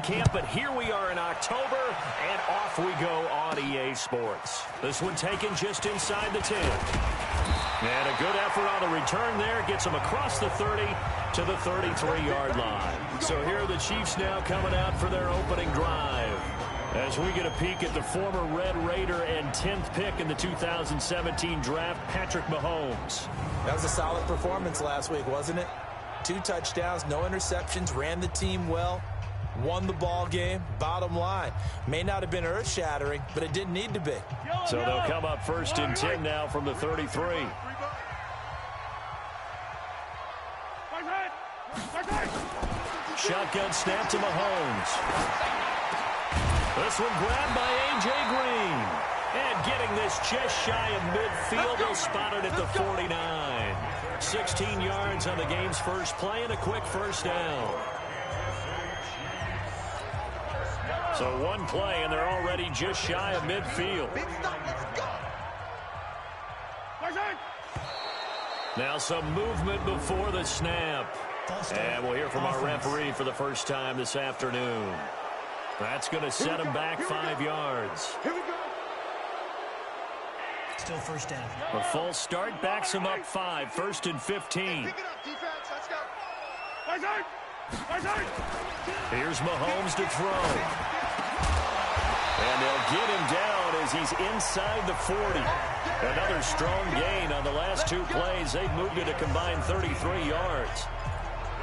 Camp, but here we are in October, and off we go on EA Sports. This one taken just inside the 10. And a good effort on the return there. Gets them across the 30 to the 33-yard line. So here are the Chiefs now coming out for their opening drive. As we get a peek at the former Red Raider and 10th pick in the 2017 draft, Patrick Mahomes. That was a solid performance last week, wasn't it? 2 touchdowns, no interceptions, ran the team well. Won the ball game. Bottom line, may not have been earth-shattering, but it didn't need to be. So they'll come up first and 10 now from the 33. Shotgun snap to Mahomes. This one grabbed by A.J. Green. And getting this just shy of midfield, they'll spot it at the 49. 16 yards on the game's first play and a quick first down. So one play, and they're already just shy of midfield. Now some movement before the snap. And we'll hear from our referee for the first time this afternoon. That's going to set him back 5 yards. Still first down. A false start backs him up 5, first and 15. Here's Mahomes to throw. And they'll get him down as he's inside the 40. Another strong gain on the last 2 plays. They've moved it a combined 33 yards.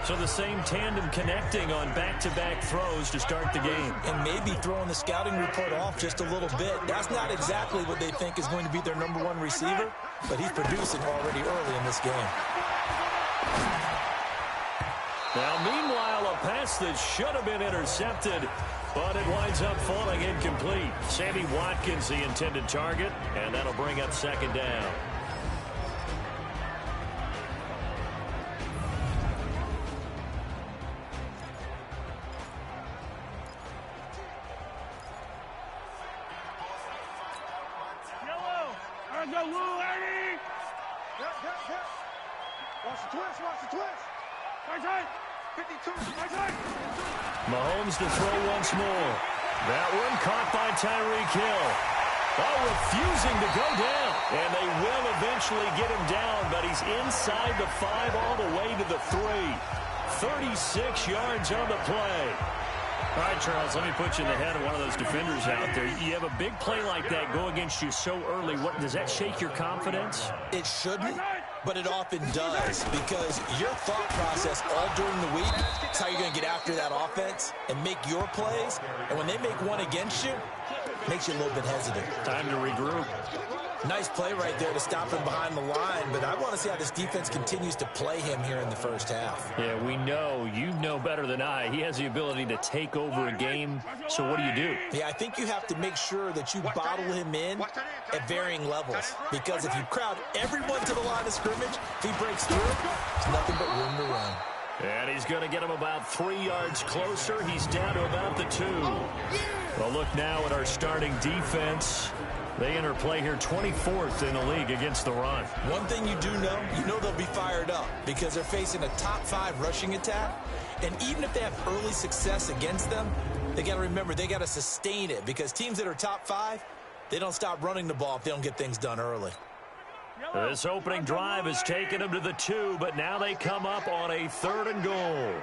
So the same tandem connecting on back-to-back throws to start the game. And maybe throwing the scouting report off just a little bit. That's not exactly what they think is going to be their #1 receiver, but he's producing already early in this game. Now, meanwhile, a pass that should have been intercepted, but it winds up falling incomplete. Sammy Watkins, the intended target, and that'll bring up second down. Mahomes to throw once more. That one caught by Tyreek Hill. Oh, refusing to go down. And they will eventually get him down, but he's inside the 5 all the way to the 3. 36 yards on the play. All right, Charles, let me put you in the head of one of those defenders out there. You have a big play like that go against you so early. What does that shake your confidence? It shouldn't, but it often does, because your thought process all during the week is how you're going to get after that offense and make your plays. And when they make one against you, it makes you a little bit hesitant. Time to regroup. Nice play right there to stop him behind the line, but I want to see how this defense continues to play him here in the first half. Yeah, we know. You know better than I. He has the ability to take over a game, so what do? Yeah, I think you have to make sure that you bottle him in at varying levels, because if you crowd everyone to the line of scrimmage, if he breaks through, there's nothing but room to run. And he's going to get him about 3 yards closer. He's down to about the 2. Well, look now at our starting defense. They enter play here 24th in the league against the run. One thing you do know, they'll be fired up because they're facing a top 5 rushing attack. And even if they have early success against them, they got to remember they got to sustain it, because teams that are top 5, they don't stop running the ball if they don't get things done early. This opening drive has taken them to the 2, but now they come up on a 3rd and goal.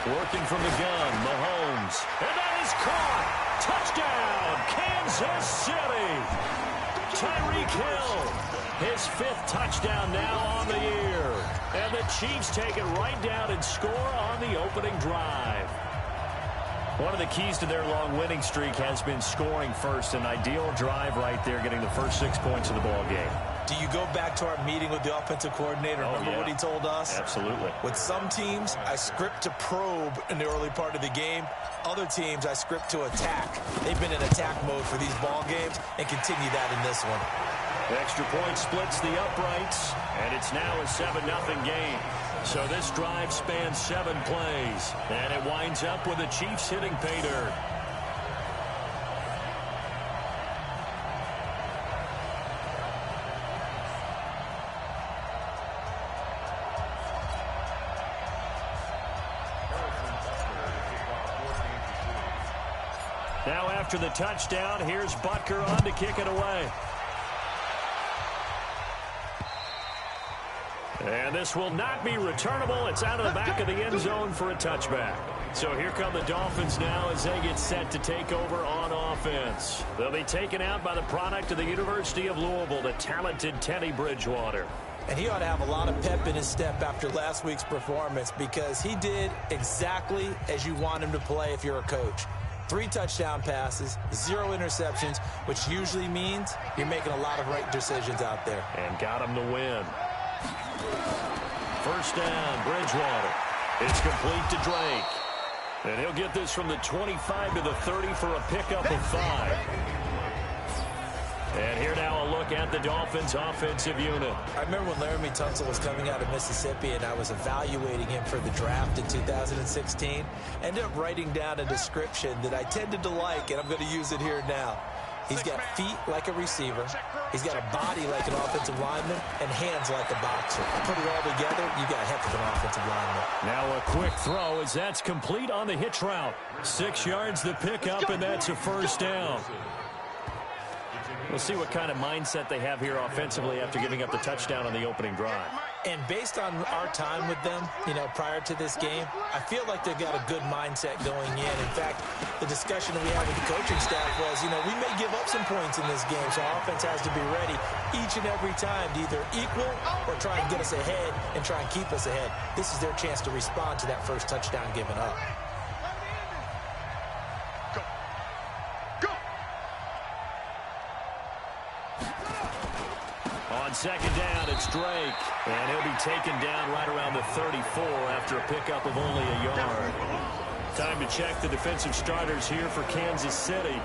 Working from the gun, Mahomes. And that is caught. Touchdown, Kansas City. Tyreek Hill, his 5th touchdown now on the year. And the Chiefs take it right down and score on the opening drive. One of the keys to their long winning streak has been scoring first. An ideal drive right there, getting the first 6 points of the ball game. Do you go back to our meeting with the offensive coordinator? Remember what he told us? Absolutely. With some teams, I script to probe in the early part of the game. Other teams, I script to attack. They've been in attack mode for these ball games and continue that in this one. Extra point splits the uprights, and it's now a 7-0 game. So this drive spans 7 plays, and it winds up with the Chiefs hitting pay dirt. Now after the touchdown, here's Butker on to kick it away. And this will not be returnable. It's out of the back of the end zone for a touchback. So here come the Dolphins now as they get set to take over on offense. They'll be taken out by the product of the University of Louisville, the talented Teddy Bridgewater. And he ought to have a lot of pep in his step after last week's performance because he did exactly as you want him to play if you're a coach. 3 touchdown passes, 0 interceptions, which usually means you're making a lot of right decisions out there. And got him to win. First down, Bridgewater. It's complete to Drake. And he'll get this from the 25 to the 30 for a pickup of 5. And here now a look at the Dolphins' offensive unit. I remember when Laramie Tunsil was coming out of Mississippi and I was evaluating him for the draft in 2016. Ended up writing down a description that I tended to like, and I'm going to use it here now. He's got feet like a receiver. He's got a body like an offensive lineman and hands like a boxer. Put it all together, you got a heck of an offensive lineman. Now a quick throw as that's complete on the hitch route. 6 yards the pickup, and that's a first down. We'll see what kind of mindset they have here offensively after giving up the touchdown on the opening drive. And based on our time with them, prior to this game, I feel like they've got a good mindset going in. In fact, the discussion that we had with the coaching staff was, we may give up some points in this game, so our offense has to be ready each and every time to either equal or try and get us ahead and try and keep us ahead. This is their chance to respond to that first touchdown given up. On second down, it's Drake. And he'll be taken down right around the 34 after a pickup of only a yard. Time to check the defensive starters here for Kansas City.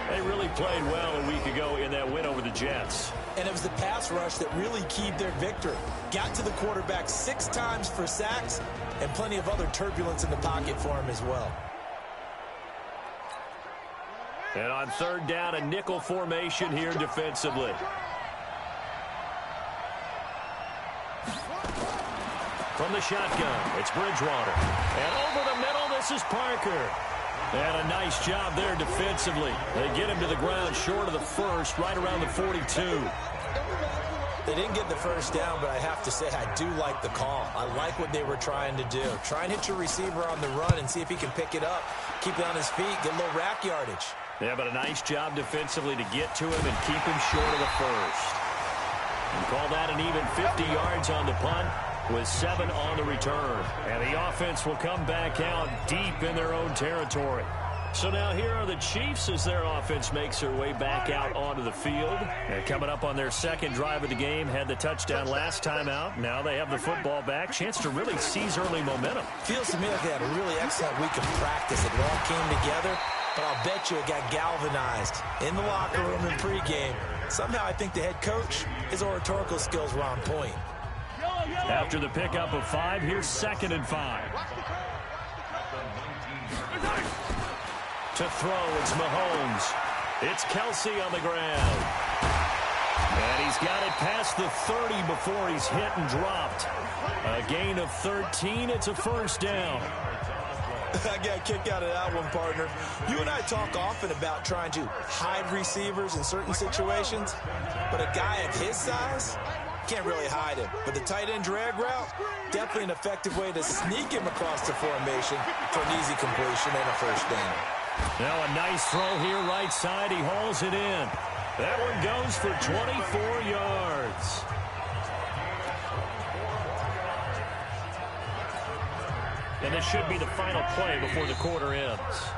They really played well a week ago in that win over the Jets. And it was the pass rush that really keyed their victory. Got to the quarterback 6 times for sacks and plenty of other turbulence in the pocket for him as well. And on third down, a nickel formation here defensively. From the shotgun, it's Bridgewater. And over the middle, this is Parker. And a nice job there defensively. They get him to the ground short of the first, right around the 42. They didn't get the first down, but I have to say I do like the call. I like what they were trying to do. Try and hit your receiver on the run and see if he can pick it up, keep it on his feet, get a little rack yardage. Yeah, but a nice job defensively to get to him and keep him short of the first. And call that an even 50 yards on the punt, with 7 on the return. And the offense will come back out deep in their own territory. So now here are the Chiefs as their offense makes their way back out onto the field. And coming up on their second drive of the game, had the touchdown last time out. Now they have the football back. Chance to really seize early momentum. Feels to me like they had a really excellent week of practice. It all came together, but I'll bet you it got galvanized in the locker room in pregame. Somehow I think the head coach, his oratorical skills were on point. After the pickup of 5, here's 2nd and 5. To throw, it's Mahomes. It's Kelsey on the ground. And he's got it past the 30 before he's hit and dropped. A gain of 13, it's a first down. I got a kick out of that one, partner. You and I talk often about trying to hide receivers in certain situations, but a guy of his size can't really hide him. But the tight end drag route, definitely an effective way to sneak him across the formation for an easy completion and a first down. Now a nice throw here right side. He hauls it in. That one goes for 24 yards. And this should be the final play before the quarter ends.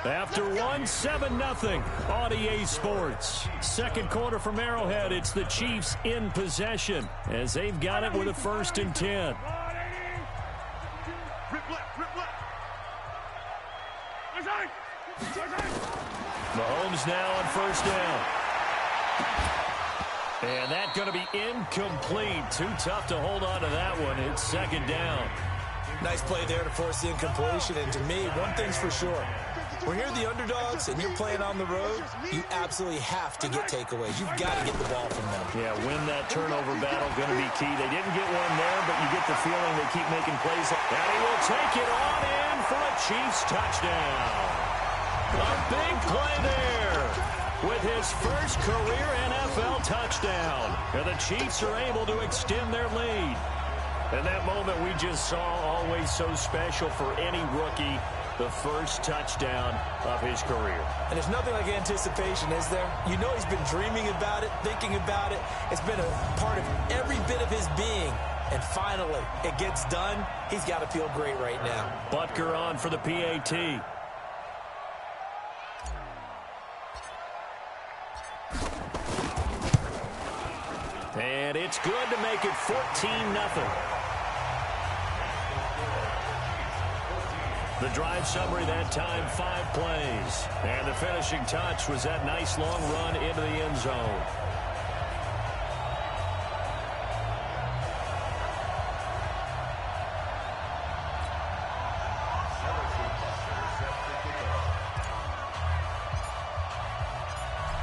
After 1, 7-0 on EA Sports. Second quarter from Arrowhead. It's the Chiefs in possession as they've got it with a 1st and 10. Mahomes now on 1st down. And that's going to be incomplete. Too tough to hold on to that one. It's 2nd down. Nice play there to force the incompletion. And to me, one thing's for sure. When you're the underdogs and you're playing on the road, you absolutely have to get takeaways. You've got to get the ball from them. Yeah, win that turnover battle, going to be key. They didn't get one there, but you get the feeling they keep making plays. And he will take it on in for a Chiefs touchdown. A big play there with his first career NFL touchdown. And the Chiefs are able to extend their lead. And that moment we just saw, always so special for any rookie, the first touchdown of his career. And there's nothing like anticipation, is there? You know he's been dreaming about it, thinking about it. It's been a part of every bit of his being. And finally, it gets done. He's got to feel great right now. Butker on for the PAT. And it's good to make it 14-0. The drive summary that time, 5 plays. And the finishing touch was that nice long run into the end zone.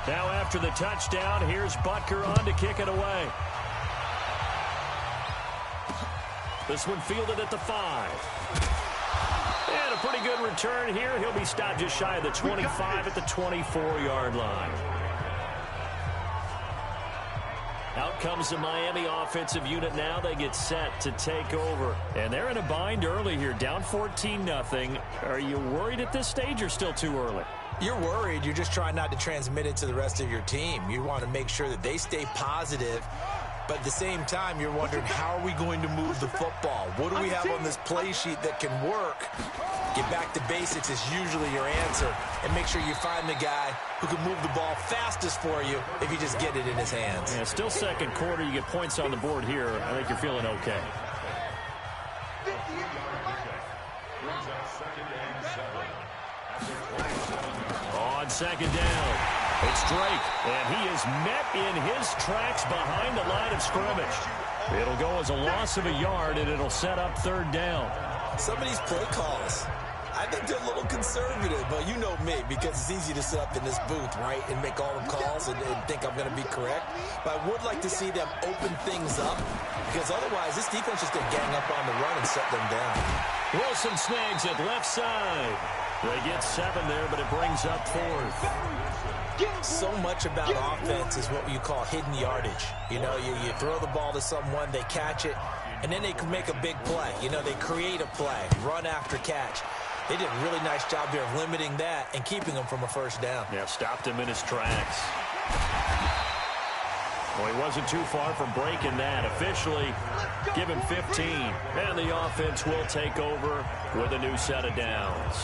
Now after the touchdown, here's Butker on to kick it away. This one fielded at the 5. And a pretty good return here. He'll be stopped just shy of the 25 at the 24-yard line. Out comes the Miami offensive unit now. They get set to take over. And they're in a bind early here, down 14-0. Are you worried at this stage or still too early? You're worried. You're just trying not to transmit it to the rest of your team. You want to make sure that they stay positive. But at the same time, you're wondering, how are we going to move the football? What do we have on this play sheet that can work? Get back to basics is usually your answer. And make sure you find the guy who can move the ball fastest for you if you just get it in his hands. Yeah, still second quarter. You get points on the board here. I think you're feeling okay. On second down, it's Drake, and he is met in his tracks behind the line of scrimmage. It'll go as a loss of a yard, and it'll set up third down. Some of these play calls, I think they're a little conservative, but you know me, because it's easy to sit up in this booth, right, and make all the calls and think I'm going to be correct. But I would like to see them open things up, because otherwise this defense is going to gang up on the run and shut them down. Wilson snags it left side. They get 7 there, but it brings up 4th. So much about offense is what you call hidden yardage. You know, you throw the ball to someone, they catch it, and then they can make a big play. You know, they create a play, run after catch. They did a really nice job there of limiting that and keeping him from a first down. Yeah, stopped him in his tracks. Well, he wasn't too far from breaking that. Officially, give him 15. And the offense will take over with a new set of downs.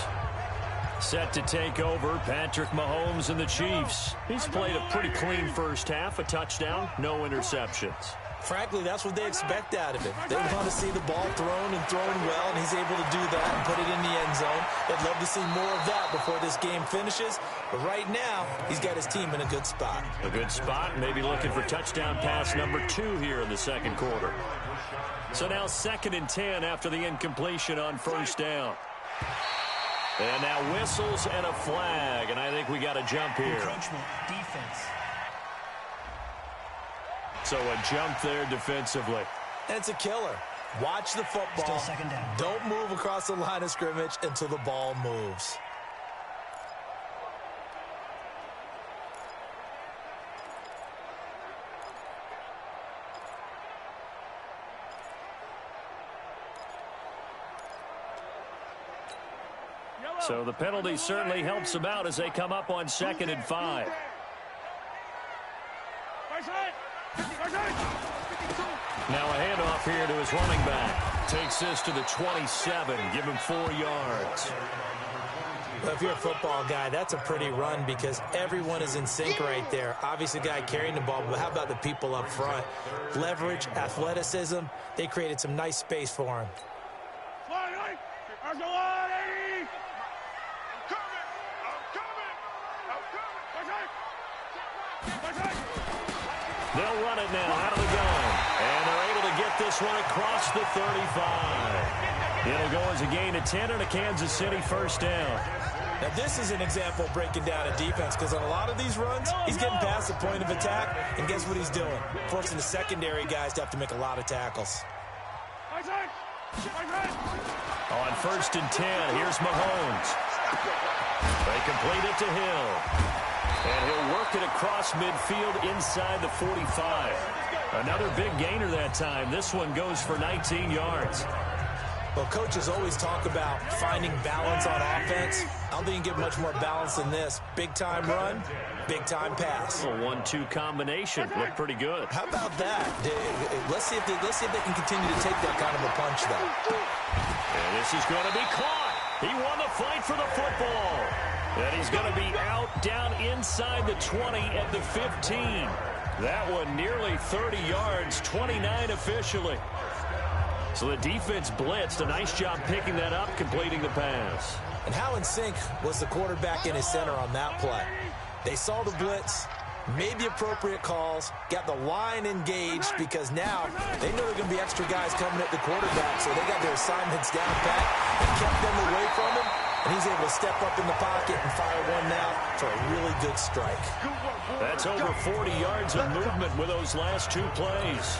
Set to take over, Patrick Mahomes and the Chiefs. He's played a pretty clean first half, a touchdown, no interceptions. Frankly, that's what they expect out of him. They want to see the ball thrown and thrown well, and he's able to do that and put it in the end zone. They'd love to see more of that before this game finishes. But right now, he's got his team in a good spot. A good spot, maybe looking for touchdown pass number 2 here in the second quarter. So now 2nd and 10 after the incompletion on first down. And now whistles and a flag, and I think we got a jump here. Defense. So a jump there defensively. And it's a killer. Watch the football. Still second down. Don't move across the line of scrimmage until the ball moves. So the penalty certainly helps them out as they come up on 2nd and 5. Now a handoff here to his running back. Takes this to the 27. Give him 4 yards. Well, if you're a football guy, that's a pretty run because everyone is in sync right there. Obviously, the guy carrying the ball, but how about the people up front? Leverage, athleticism, they created some nice space for him. They'll run it now out of the gun. And they're able to get this one across the 35. It'll go as a gain of 10 and a Kansas City first down. Now, this is an example of breaking down a defense because on a lot of these runs, he's getting past the point of attack, and guess what he's doing? Forcing the secondary guys to have to make a lot of tackles. On 1st and 10, here's Mahomes. They complete it to Hill. And he'll work it across midfield inside the 45. Another big gainer that time. This one goes for 19 yards. Well, coaches always talk about finding balance on offense. I don't think you can get much more balance than this. Big-time run, big-time pass. A 1-2 combination. Looked pretty good. How about that? Let's see if they can continue to take that kind of a punch, though. And this is going to be caught. He won the fight for the football. And he's going to be out down inside the 20 at the 15. That one nearly 30 yards, 29 officially. So the defense blitzed. A nice job picking that up, completing the pass. And how in sync was the quarterback in his center on that play? They saw the blitz, made the appropriate calls, got the line engaged because now they know there are going to be extra guys coming at the quarterback, so they got their assignments down pat and kept them away from him, and he's able to step up in the pocket and fire one now for a really good strike. That's over 40 yards of movement with those last 2 plays.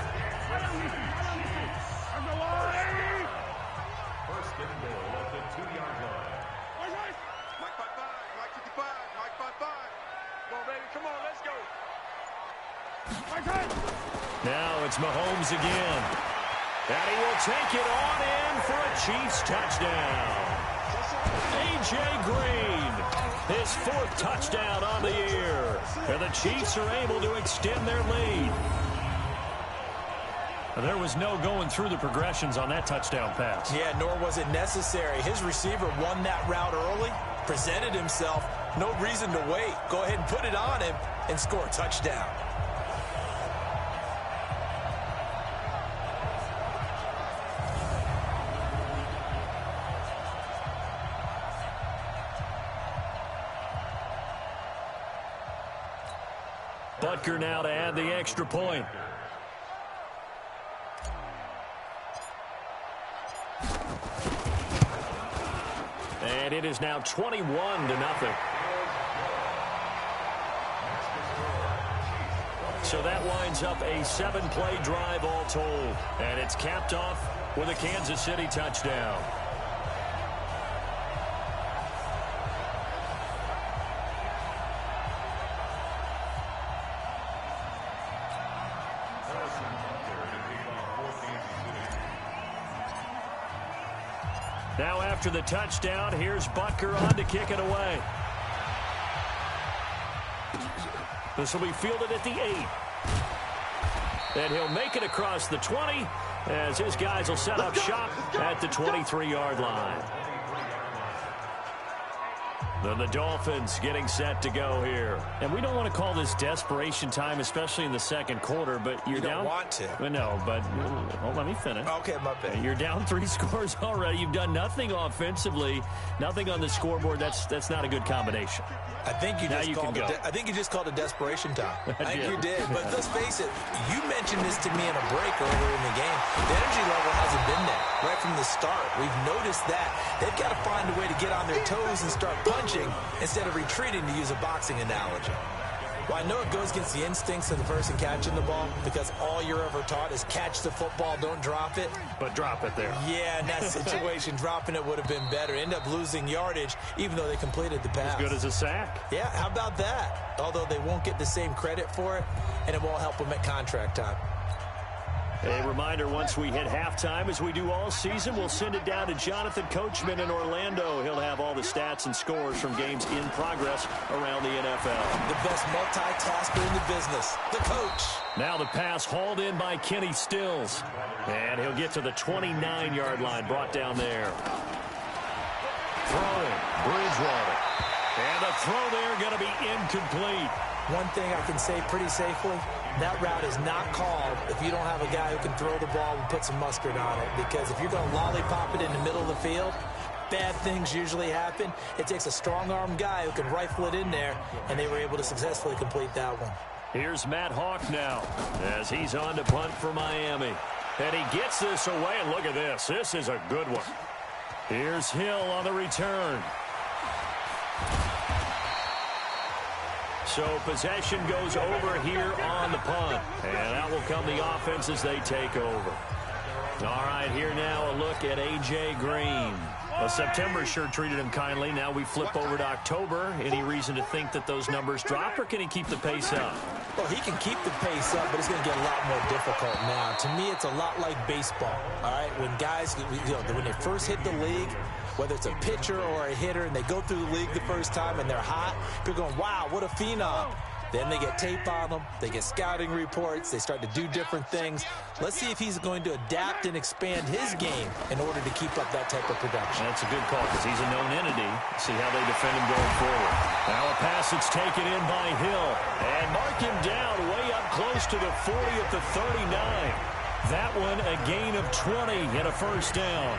Now it's Mahomes again. And he will take it on in for a Chiefs touchdown. A.J. Green, his 4th touchdown on the year. And the Chiefs are able to extend their lead. There was no going through the progressions on that touchdown pass. Yeah, nor was it necessary. His receiver won that route early, presented himself, no reason to wait. Go ahead and put it on him and score a touchdown. Butker now to add the extra point. And it is now 21-0. So that winds up a 7-play drive all told. And it's capped off with a Kansas City touchdown. Now after the touchdown, here's Butker on to kick it away. This will be fielded at the 8. And he'll make it across the 20 as his guys will set up shop at the 23-yard line. Then the Dolphins getting set to go here. And we don't want to call this desperation time, especially in the second quarter, but you're down. You don't want to. No, but let me finish. Okay, my bad. You're down 3 scores already. You've done nothing offensively, nothing on the scoreboard. That's not a good combination. I think you just called it desperation time. I think you did. But let's face it, you mentioned this to me in a break earlier in the game. The energy level hasn't been there right from the start. We've noticed that. They've got to find a way to get on their toes and start punching instead of retreating, to use a boxing analogy. Well, I know it goes against the instincts of the person catching the ball because all you're ever taught is catch the football, don't drop it. But drop it there. Yeah, in that situation, dropping it would have been better. End up losing yardage even though they completed the pass. As good as a sack. Yeah, how about that? Although they won't get the same credit for it, and it won't help them at contract time. A reminder, once we hit halftime, as we do all season, we'll send it down to Jonathan Coachman in Orlando. He'll have all the stats and scores from games in progress around the NFL. The best multitasker in the business, the coach. Now the pass hauled in by Kenny Stills. And he'll get to the 29-yard line, brought down there. Throwing, Bridgewater. And the throw there going to be incomplete. One thing I can say pretty safely, that route is not called if you don't have a guy who can throw the ball and put some mustard on it. Because if you're going to lollipop it in the middle of the field, bad things usually happen. It takes a strong-arm guy who can rifle it in there, and they were able to successfully complete that one. Here's Matt Hawk now as he's on to punt for Miami. And he gets this away, and look at this. This is a good one. Here's Hill on the return. So possession goes over here on the punt. And that will come the offense as they take over. All right, here now a look at A.J. Green. Well, September sure treated him kindly. Now we flip over to October. Any reason to think that those numbers drop, or can he keep the pace up? Well, he can keep the pace up, but it's going to get a lot more difficult now. To me, it's a lot like baseball, all right? When guys, when they first hit the league, whether it's a pitcher or a hitter, and they go through the league the first time and they're hot, people are going, wow, what a phenom. Then they get tape on them. They get scouting reports. They start to do different things. Let's see if he's going to adapt and expand his game in order to keep up that type of production. That's a good call because he's a known entity. See how they defend him going forward. Now a pass that's taken in by Hill. And mark him down way up close to the 40 at the 39. That one a gain of 20 and a first down.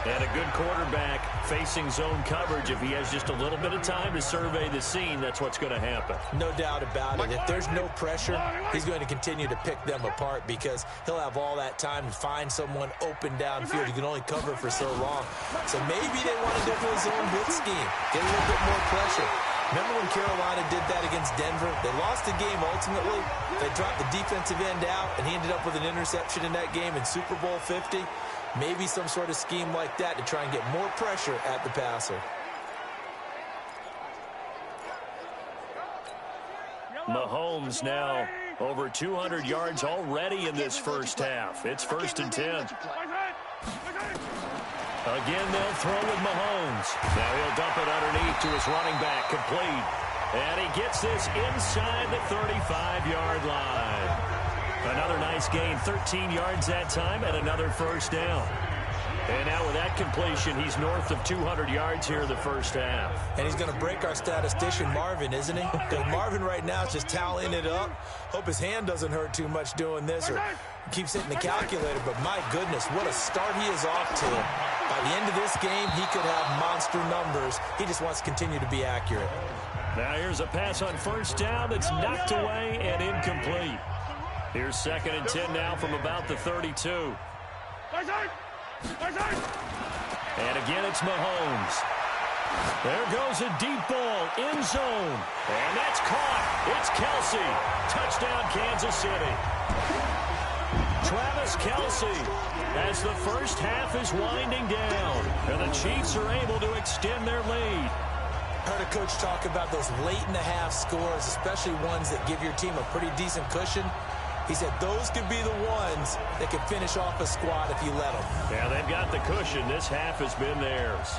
And a good quarterback facing zone coverage. If he has just a little bit of time to survey the scene, that's what's going to happen. No doubt about it. If there's no pressure, he's going to continue to pick them apart because he'll have all that time to find someone open downfield. You can only cover for so long. So maybe they want to go to a zone blitz scheme, get a little bit more pressure. Remember when Carolina did that against Denver? They lost the game ultimately. They dropped the defensive end out, and he ended up with an interception in that game in Super Bowl 50. Maybe some sort of scheme like that to try and get more pressure at the passer. Mahomes now over 200 yards already in this first half. It's 1st and 10. Again, they'll throw with Mahomes. Now he'll dump it underneath to his running back, complete. And he gets this inside the 35-yard line. Another nice gain, 13 yards that time, and another first down. And now with that completion, he's north of 200 yards here in the first half. And he's going to break our statistician, Marvin, isn't he? Because Marvin right now is just tallying it up. Hope his hand doesn't hurt too much doing this or keeps hitting the calculator. But my goodness, what a start he is off to. By the end of this game, he could have monster numbers. He just wants to continue to be accurate. Now here's a pass on first down that's knocked away and incomplete. Here's 2nd and 10 now from about the 32. And again, it's Mahomes. There goes a deep ball, end zone. And that's caught. It's Kelce. Touchdown, Kansas City. Travis Kelce, as the first half is winding down. And the Chiefs are able to extend their lead. I heard a coach talk about those late-in-the-half scores, especially ones that give your team a pretty decent cushion. He said those could be the ones that could finish off a squad if you let them. Yeah, they've got the cushion. This half has been theirs.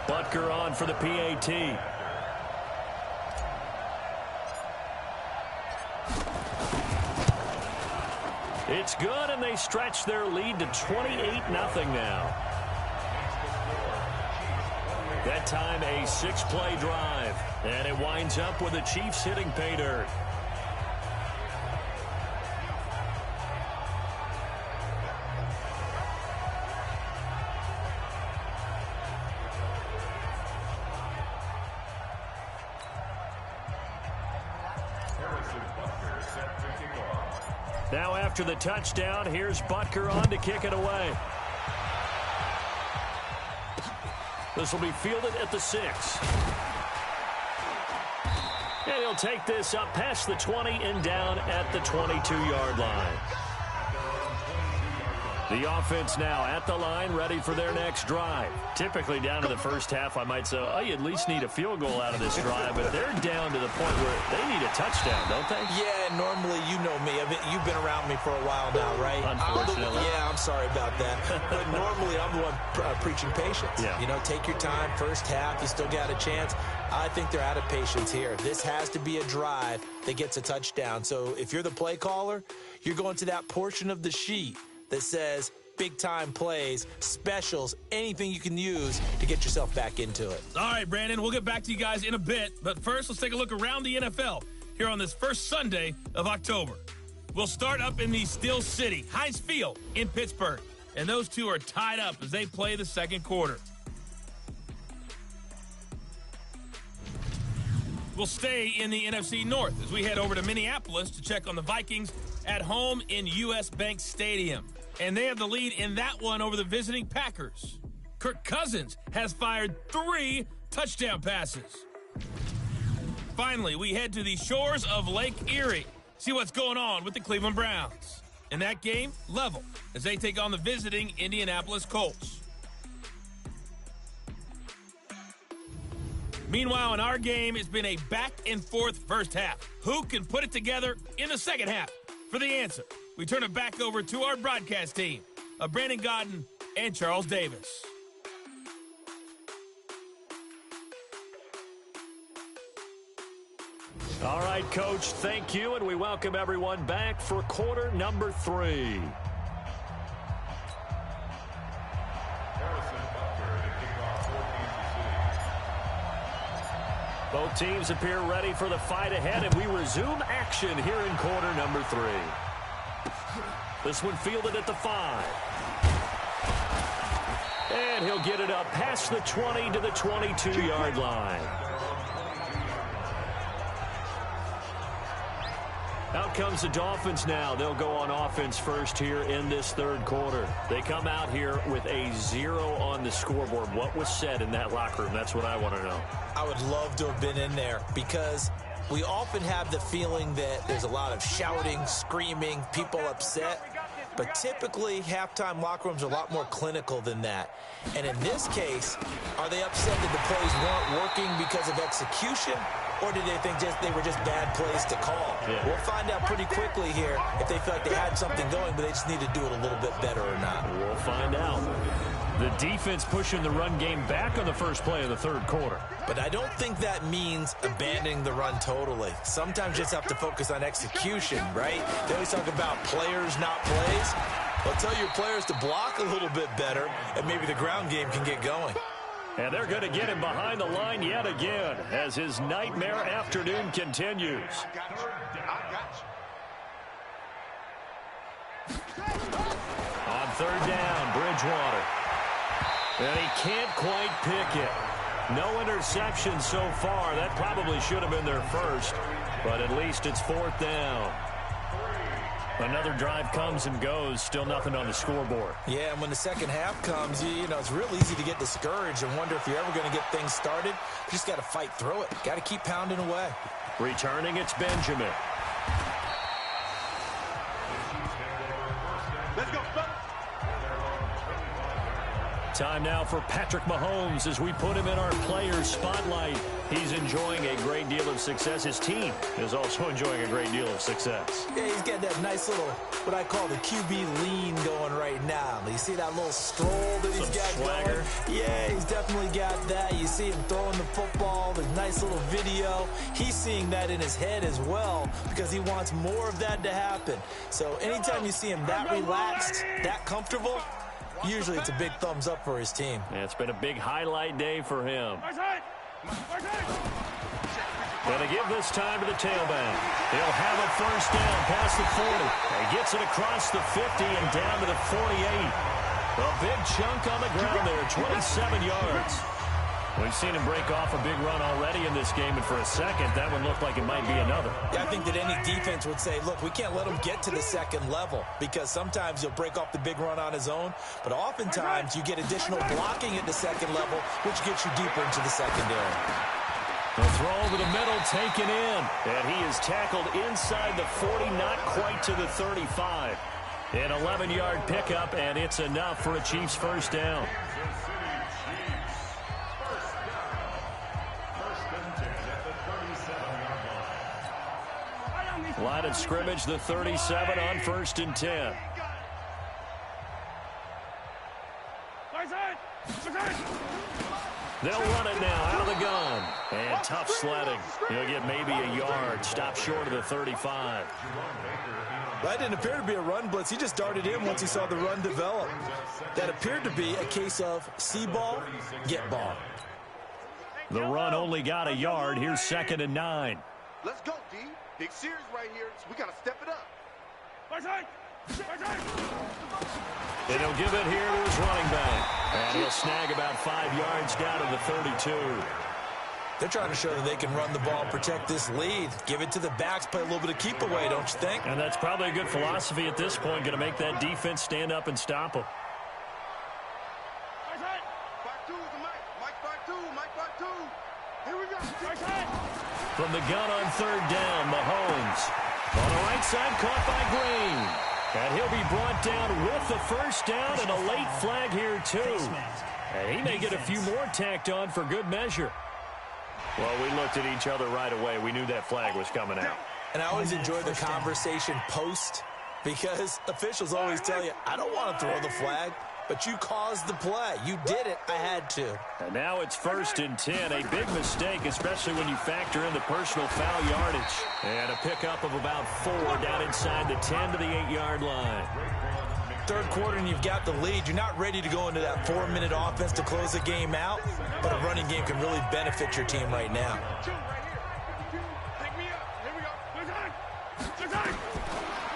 Butker on for the PAT. It's good, and they stretch their lead to 28-0 now. That time a 6-play drive. And it winds up with the Chiefs hitting pay dirt. Now after the touchdown, here's Butker on to kick it away. This will be fielded at the 6. And he'll take this up past the 20 and down at the 22-yard line. The offense now at the line, ready for their next drive. Typically down to the first half, I might say, oh, you at least need a field goal out of this drive. But they're down to the point where they need a touchdown, don't they? Yeah, normally, you know me. You've been around me for a while now, right? Unfortunately. I'm sorry about that. But normally, I'm the one preaching patience. Yeah. You know, take your time. First half, you still got a chance. I think they're out of patience here. This has to be a drive that gets a touchdown. So if you're the play caller, you're going to that portion of the sheet that says big-time plays, specials, anything you can use to get yourself back into it. All right, Brandon, we'll get back to you guys in a bit. But first, let's take a look around the NFL here on this first Sunday of October. We'll start up in the Steel City, Heinz Field in Pittsburgh. And those two are tied up as they play the second quarter. We'll stay in the NFC North as we head over to Minneapolis to check on the Vikings at home in U.S. Bank Stadium. And they have the lead in that one over the visiting Packers. Kirk Cousins has fired 3 touchdown passes. Finally, we head to the shores of Lake Erie. See what's going on with the Cleveland Browns. In that game, level, as they take on the visiting Indianapolis Colts. Meanwhile, in our game, it's been a back-and-forth first half. Who can put it together in the second half? For the answer, we turn it back over to our broadcast team of Brandon Godden and Charles Davis. All right, Coach, thank you, and we welcome everyone back for quarter number 3. Both teams appear ready for the fight ahead, and we resume action here in quarter number 3. This one fielded at the 5. And he'll get it up past the 20 to the 22-yard line. Out comes the Dolphins now. They'll go on offense first here in this third quarter. They come out here with a 0 on the scoreboard. What was said in that locker room? That's what I want to know. I would love to have been in there because we often have the feeling that there's a lot of shouting, screaming, people upset. But typically, halftime locker rooms are a lot more clinical than that. And in this case, are they upset that the plays weren't working because of execution? Or did they think they were just bad plays to call? Yeah. We'll find out pretty quickly here if they feel like they had something going, but they just need to do it a little bit better or not. We'll find out. The defense pushing the run game back on the first play of the third quarter. But I don't think that means abandoning the run totally. Sometimes you just have to focus on execution, right? They always talk about players, not plays. Well, tell your players to block a little bit better, and maybe the ground game can get going. And they're going to get him behind the line yet again as his nightmare afternoon continues. On third down, Bridgewater. And he can't quite pick it. No interception so far. That probably should have been their first, but at least it's fourth down. Another drive comes and goes, still nothing on the scoreboard. Yeah, and when the second half comes, you know, it's real easy to get discouraged and wonder if you're ever going to get things started. You just got to fight through it. Got to keep pounding away. Returning, it's Benjamin. Let's go. Time now for Patrick Mahomes as we put him in our players' spotlight. He's enjoying a great deal of success. His team is also enjoying a great deal of success. Yeah, he's got that nice little, what I call the QB lean going right now. You see that little stroll that he's got swagger going? Yeah, he's definitely got that. You see him throwing the football, the nice little video. He's seeing that in his head as well because he wants more of that to happen. So anytime you see him that relaxed, that comfortable, usually it's a big thumbs up for his team. Yeah, it's been a big highlight day for him. Going to give this time to the tailback. He'll have a first down past the 40. He gets it across the 50 and down to the 48. A big chunk on the ground there, 27 yards. We've seen him break off a big run already in this game, and for a second, that one looked like it might be another. Yeah, I think that any defense would say, look, we can't let him get to the second level because sometimes he'll break off the big run on his own, but oftentimes you get additional blocking at the second level, which gets you deeper into the secondary. The throw over the middle taken in, and he is tackled inside the 40, not quite to the 35. An 11-yard pickup, and it's enough for a Chiefs first down. Line of scrimmage, the 37 on first and 10. They'll run it now out of the gun. And tough sledding. He'll get maybe a yard. Stop short of the 35. That didn't appear to be a run blitz. He just darted in once he saw the run develop. That appeared to be a case of see ball, get ball. The run only got a yard. Here's second and 9. Let's go, D. Big series right here, so we got to step it up. And he'll give it here to his running back. And he'll snag about 5 yards down to the 32. They're trying to show that they can run the ball and protect this lead. Give it to the backs, play a little bit of keep away, don't you think? And that's probably a good philosophy at this point, going to make that defense stand up and stop them. Mike 2 is the Mike. Mike 5-2. Mike 5-2. From the gun on third down, Mahomes. On the right side, caught by Green. And he'll be brought down with the first down and a late flag here, too. And he may get a few more tacked on for good measure. Well, we looked at each other right away. We knew that flag was coming out. And I always enjoy the conversation post because officials always tell you, I don't want to throw the flag, but you caused the play. You did it. I had to. And now it's 1st and 10. A big mistake, especially when you factor in the personal foul yardage. And a pickup of about 4 down inside the 10 to the 8-yard line. Third quarter and you've got the lead. You're not ready to go into that 4-minute offense to close the game out, but a running game can really benefit your team right now.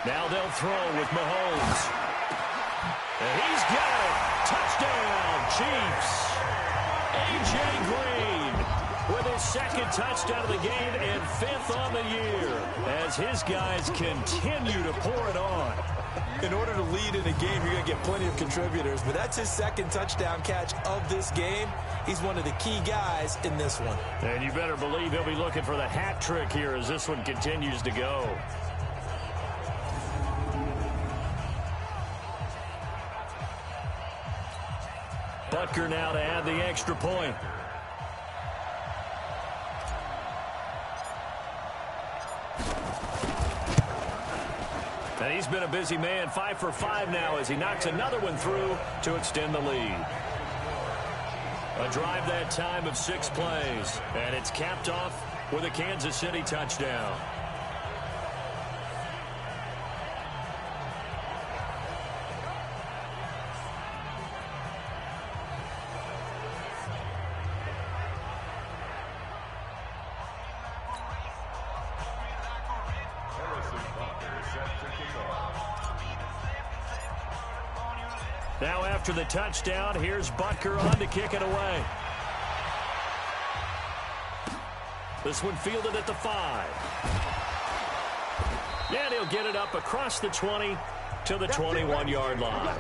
Now they'll throw with Mahomes. And he's got it. Touchdown, Chiefs. A.J. Green with his second touchdown of the game and 5th on the year as his guys continue to pour it on. In order to lead in a game, you're going to get plenty of contributors, but that's his second touchdown catch of this game. He's one of the key guys in this one. And you better believe he'll be looking for the hat trick here as this one continues to go. Butker now to add the extra point. And he's been a busy man, 5 for 5 now as he knocks another one through to extend the lead. A drive that time of 6 plays, and it's capped off with a Kansas City touchdown. Now after the touchdown, here's Butker on to kick it away. This one fielded at the 5. And he'll get it up across the 20 to the 21-yard line.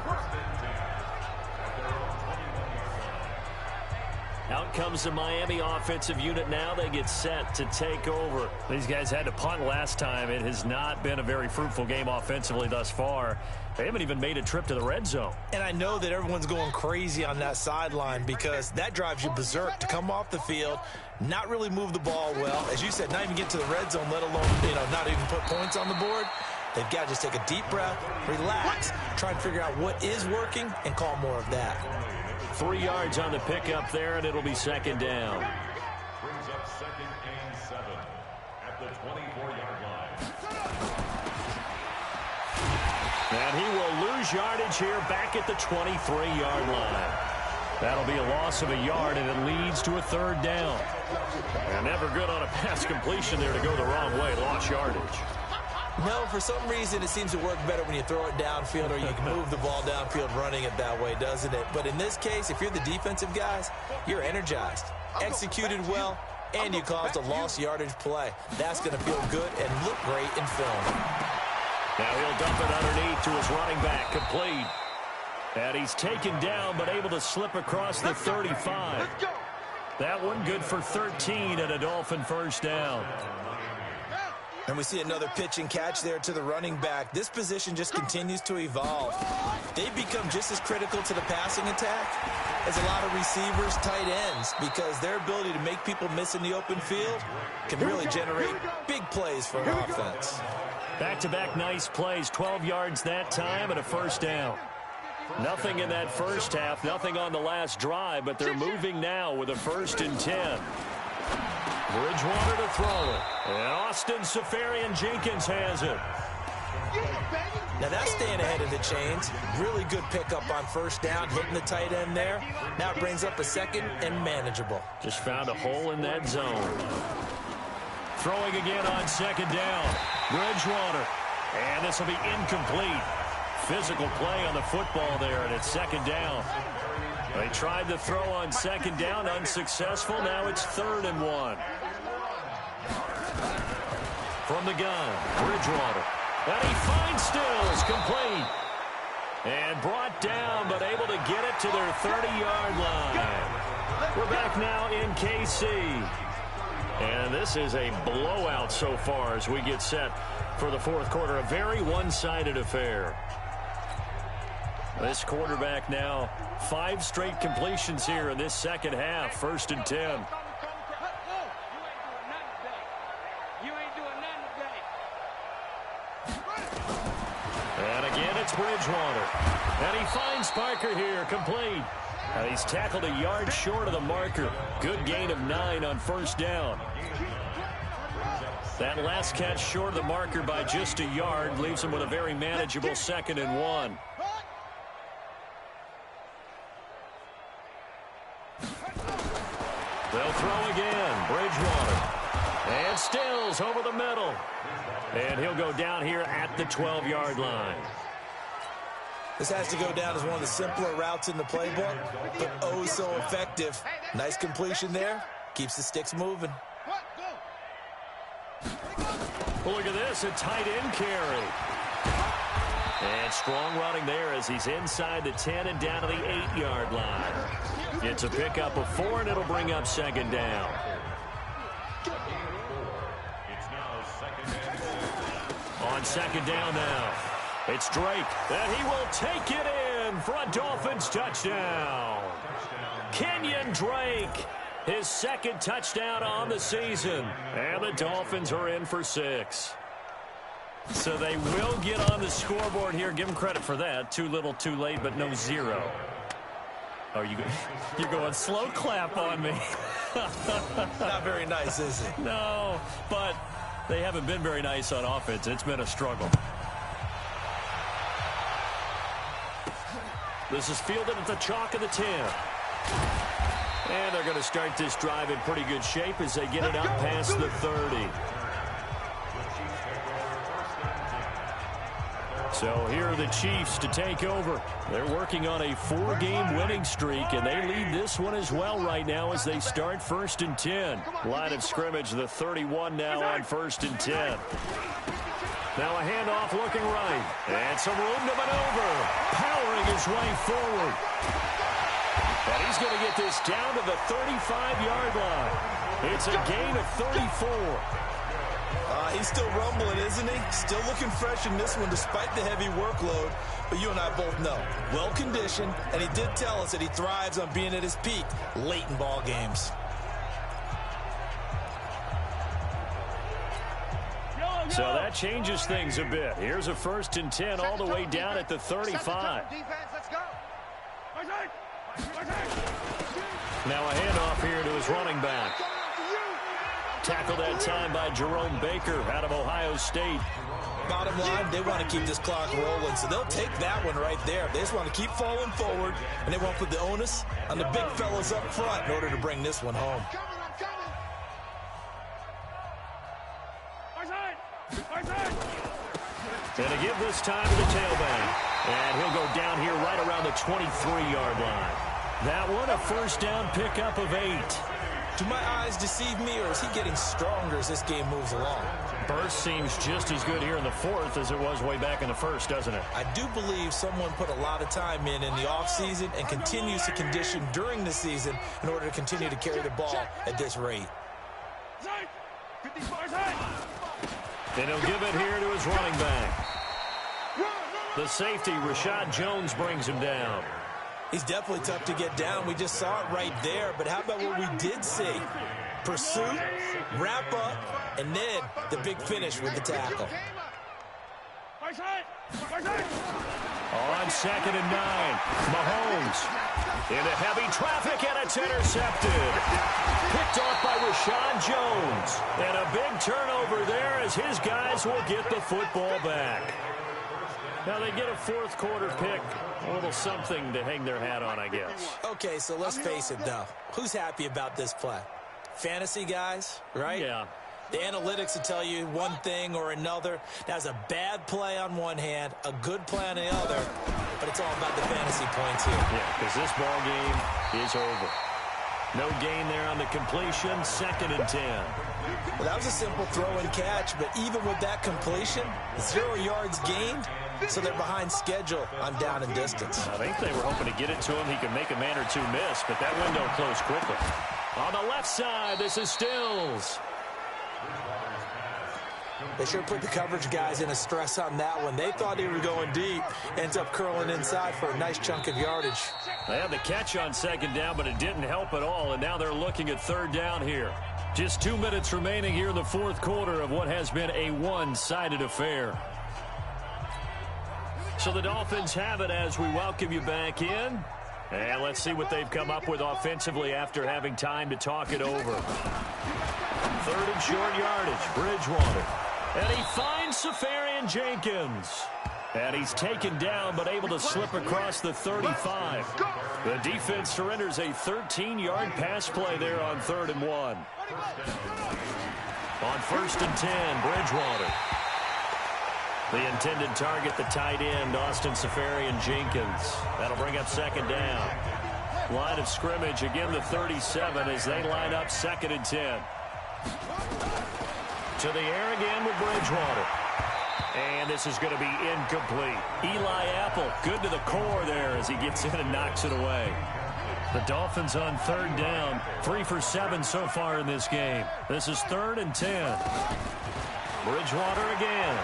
Out comes the Miami offensive unit now. They get set to take over. These guys had to punt last time. It has not been a very fruitful game offensively thus far. They haven't even made a trip to the red zone. And I know that everyone's going crazy on that sideline because that drives you berserk to come off the field, not really move the ball well. As you said, not even get to the red zone, let alone, not even put points on the board. They've got to just take a deep breath, relax, try and figure out what is working, and call more of that. 3 yards on the pickup there, and it'll be 2nd down. Brings up 2nd and 7 at the 24-yard line. And he will lose yardage here back at the 23-yard line. That'll be a loss of a yard, and it leads to a 3rd down. And never good on a pass completion there to go the wrong way. Lost yardage. No, for some reason it seems to work better when you throw it downfield or you can move the ball downfield running it that way, doesn't it? But in this case, if you're the defensive guys, you're energized, executed well, and you caused a lost yardage play. That's going to feel good and look great in film. Now he'll dump it underneath to his running back, complete. And he's taken down but able to slip across the 35. That one good for 13 and a Dolphin 1st down. And we see another pitch and catch there to the running back. This position just continues to evolve. They've become just as critical to the passing attack as a lot of receivers, tight ends, because their ability to make people miss in the open field can really generate big plays for an offense. Back-to-back nice plays, 12 yards that time and a 1st down. Nothing in that first half, nothing on the last drive, but they're moving now with a 1st and 10. Bridgewater to throw it. And Austin Seferian-Jenkins has it. Now that's staying ahead of the chains. Really good pickup on 1st down, hitting the tight end there. Now it brings up a 2nd and manageable. Just found a hole in that zone. Throwing again on 2nd down. Bridgewater. And this will be incomplete. Physical play on the football there, and it's 2nd down. They tried to throw on 2nd down, unsuccessful. Now it's 3rd and 1. From the gun, Bridgewater. And he finds Stills, complete. And brought down, but able to get it to their 30-yard line. We're back now in KC. And this is a blowout so far as we get set for the fourth quarter. A very one-sided affair. This quarterback now 5 straight completions here in this second half. 1st and 10. And again, it's Bridgewater. And he finds Parker here, complete. And he's tackled a yard short of the marker. Good gain of 9 on 1st down. That last catch short of the marker by just a yard leaves him with a very manageable 2nd and 1. They'll throw again. Bridgewater. And Stills over the middle. And he'll go down here at the 12-yard line. This has to go down as one of the simpler routes in the playbook, but oh so effective. Nice completion there. Keeps the sticks moving. Well, look at this, a tight end carry. And strong running there as he's inside the 10 and down to the 8-yard line. It's a pickup of 4, and it'll bring up 2nd down. On 2nd down now, it's Drake, and he will take it in for a Dolphins touchdown. Kenyon Drake, his 2nd touchdown on the season, and the Dolphins are in for 6. So they will get on the scoreboard here. Give them credit for that. Too little, too late, but no 0. Oh, you're going slow clap on me. Not very nice, is it? No, but they haven't been very nice on offense. It's been a struggle. This is fielded at the chalk of the 10. And they're going to start this drive in pretty good shape as they get it up past the 30. So here are the Chiefs to take over. They're working on a 4-game winning streak, and they lead this one as well right now as they start 1st and 10. Line of scrimmage, the 31 now on 1st and 10. Now a handoff looking right. And some room to maneuver. Powering his way forward. And he's going to get this down to the 35-yard line. It's a gain of 34. He's still rumbling, isn't he? Still looking fresh in this one despite the heavy workload. But you and I both know, well-conditioned, and he did tell us that he thrives on being at his peak late in ball games. So that changes things a bit. Here's a 1st and 10 all the way down at the 35. Now a handoff here to his running back. Tackled that time by Jerome Baker out of Ohio State. Bottom line, they want to keep this clock rolling, so they'll take that one right there. They just want to keep falling forward, and they won't put the onus on the big fellas up front in order to bring this one home. And to give this time to the tailback. And he'll go down here right around the 23-yard line. That one a 1st down pickup of 8. Do my eyes deceive me, or is he getting stronger as this game moves along? Burst seems just as good here in the 4th as it was way back in the 1st, doesn't it? I do believe someone put a lot of time in the offseason and continues to condition during the season in order to continue to carry the ball at this rate. And he'll give it here to his running back. The safety, Rashad Jones, brings him down. He's definitely tough to get down. We just saw it right there. But how about what we did see? Pursuit, wrap up, and then the big finish with the tackle. On 2nd and 9, Mahomes into heavy traffic, and it's intercepted. Picked off by Rashad Jones. And a big turnover there as his guys will get the football back. Now they get a 4th quarter pick. A little something to hang their hat on, I guess. Okay, so let's face it, though. Who's happy about this play? Fantasy guys, right? Yeah. The analytics will tell you one thing or another. That's a bad play on one hand, a good play on the other, but it's all about the fantasy points here. Yeah, because this ball game is over. No gain there on the completion, 2nd and 10. Well, that was a simple throw and catch, but even with that completion, 0 yards gained, so they're behind schedule on down and distance. I think they were hoping to get it to him. He could make a man or two miss, but that window closed quickly. On the left side, this is Stills. They sure put the coverage guys in a stress on that one. They thought they were going deep. Ends up curling inside for a nice chunk of yardage. They had the catch on second down, but it didn't help at all, and now they're looking at third down here. Just 2 minutes remaining here in the fourth quarter of what has been a one-sided affair. So the Dolphins have it as we welcome you back in. And let's see what they've come up with offensively after having time to talk it over. Third and short yardage, Bridgewater. And he finds Safarian Jenkins. And he's taken down but able to slip across the 35. The defense surrenders a 13-yard pass play there on 3rd and 1. On 1st and 10, Bridgewater. The intended target, the tight end, Austin Safarian Jenkins. That'll bring up 2nd down. Line of scrimmage, again the 37 as they line up 2nd and 10. To the air again with Bridgewater. And this is going to be incomplete. Eli Apple, good to the core there as he gets in and knocks it away. The Dolphins on 3rd down, 3 for 7 so far in this game. This is 3rd and 10. Bridgewater again.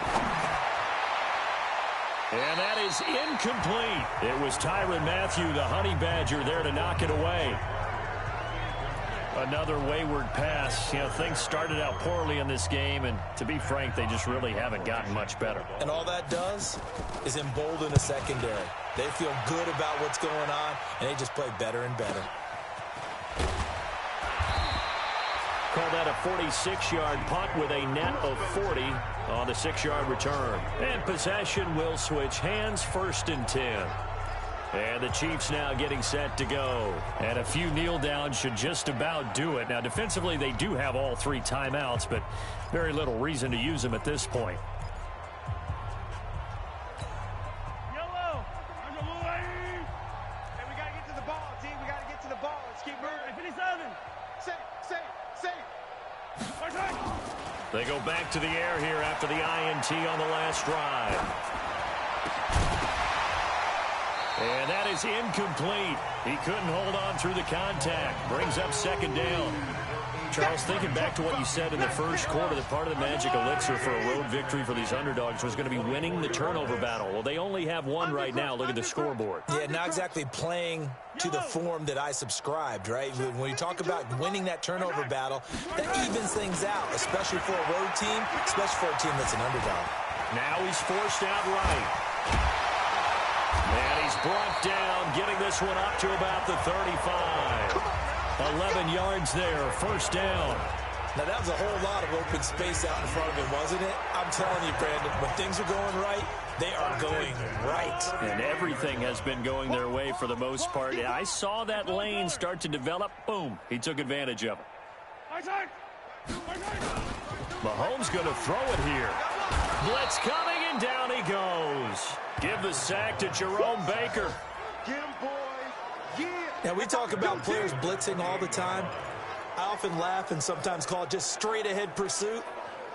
And that is incomplete. It was Tyrann Mathieu, the Honey Badger, there to knock it away. Another wayward pass. You know, things started out poorly in this game, and to be frank, they just really haven't gotten much better. And all that does is embolden the secondary. They feel good about what's going on, and they just play better and better. Call that a 46-yard punt with a net of 40 on the 6-yard return. And possession will switch hands, 1st and 10. And the Chiefs now getting set to go. And a few kneel downs should just about do it. Now, defensively, they do have all 3 timeouts, but very little reason to use them at this point. Yellow. Hey, we got to get to the ball, team. We got to get to the ball. Let's keep moving. 57. Safe. They go back to the air here after the INT on the last drive. And that is incomplete. He couldn't hold on through the contact. Brings up 2nd down. Charles, thinking back to what you said in the first quarter, that part of the magic elixir for a road victory for these underdogs was going to be winning the turnover battle. Well, they only have one right now. Look at the scoreboard. Yeah, not exactly playing to the form that I subscribed, right? When you talk about winning that turnover battle, that evens things out, especially for a road team, especially for a team that's an underdog. Now he's forced out right. And he's brought down, getting this one up to about the 35. 11 yards there, 1st down. Now, that was a whole lot of open space out in front of him, wasn't it? I'm telling you, Brandon, when things are going right, they are going right. And everything has been going their way for the most part. I saw that lane start to develop. Boom. He took advantage of it. Mahomes going to throw it here. Blitz coming, and down he goes. Give the sack to Jerome Baker. Get him, boys. Yeah. Now, we talk about players blitzing all the time. I often laugh and sometimes call it just straight-ahead pursuit.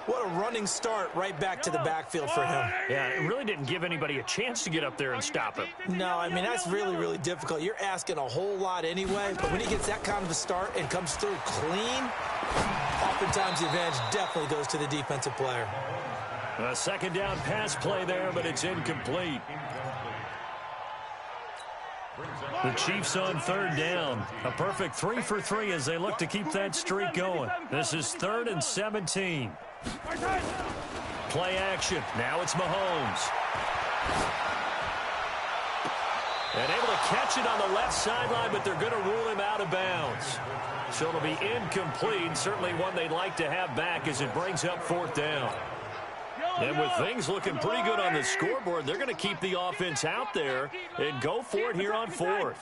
What a running start right back to the backfield for him. Yeah, it really didn't give anybody a chance to get up there and stop him. No, I mean, that's really, really difficult. You're asking a whole lot anyway, but when he gets that kind of a start and comes through clean, oftentimes the advantage definitely goes to the defensive player. A 2nd down pass play there, but it's incomplete. The Chiefs on 3rd down. A perfect 3 for 3 as they look to keep that streak going. This is 3rd and 17. Play action. Now it's Mahomes. And able to catch it on the left sideline, but they're going to rule him out of bounds. So it'll be incomplete. Certainly one they'd like to have back as it brings up 4th down. And with things looking pretty good on the scoreboard, they're going to keep the offense out there and go for it here on 4th.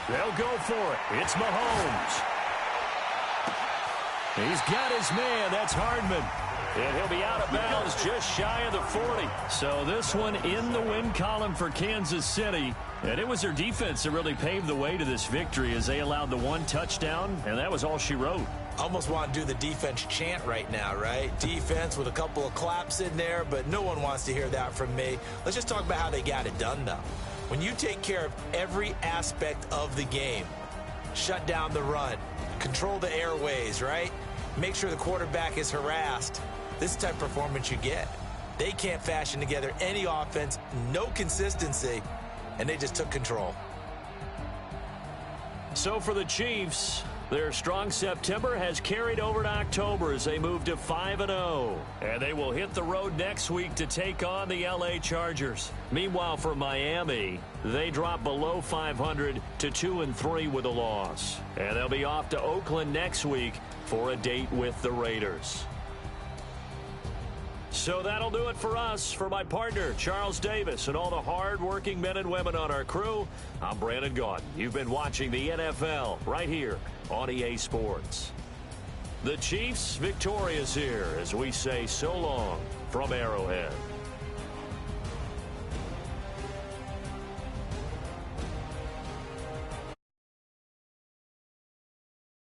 They'll go for it. It's Mahomes. He's got his man. That's Hardman. And he'll be out of bounds just shy of the 40. So this one in the win column for Kansas City. And it was their defense that really paved the way to this victory as they allowed the 1 touchdown, and that was all she wrote. Almost want to do the defense chant right now, right? Defense with a couple of claps in there, but no one wants to hear that from me. Let's just talk about how they got it done, though. When you take care of every aspect of the game, shut down the run, control the airways, right? Make sure the quarterback is harassed. This type of performance you get. They can't fashion together any offense, no consistency, and they just took control. So for the Chiefs, their strong September has carried over to October as they move to 5-0. And they will hit the road next week to take on the LA Chargers. Meanwhile, for Miami, they drop below 500 to 2-3 with a loss. And they'll be off to Oakland next week for a date with the Raiders. So that'll do it for us. For my partner, Charles Davis, and all the hard-working men and women on our crew, I'm Brandon Gaudin. You've been watching the NFL right here on EA Sports. The Chiefs victorious here as we say so long from Arrowhead.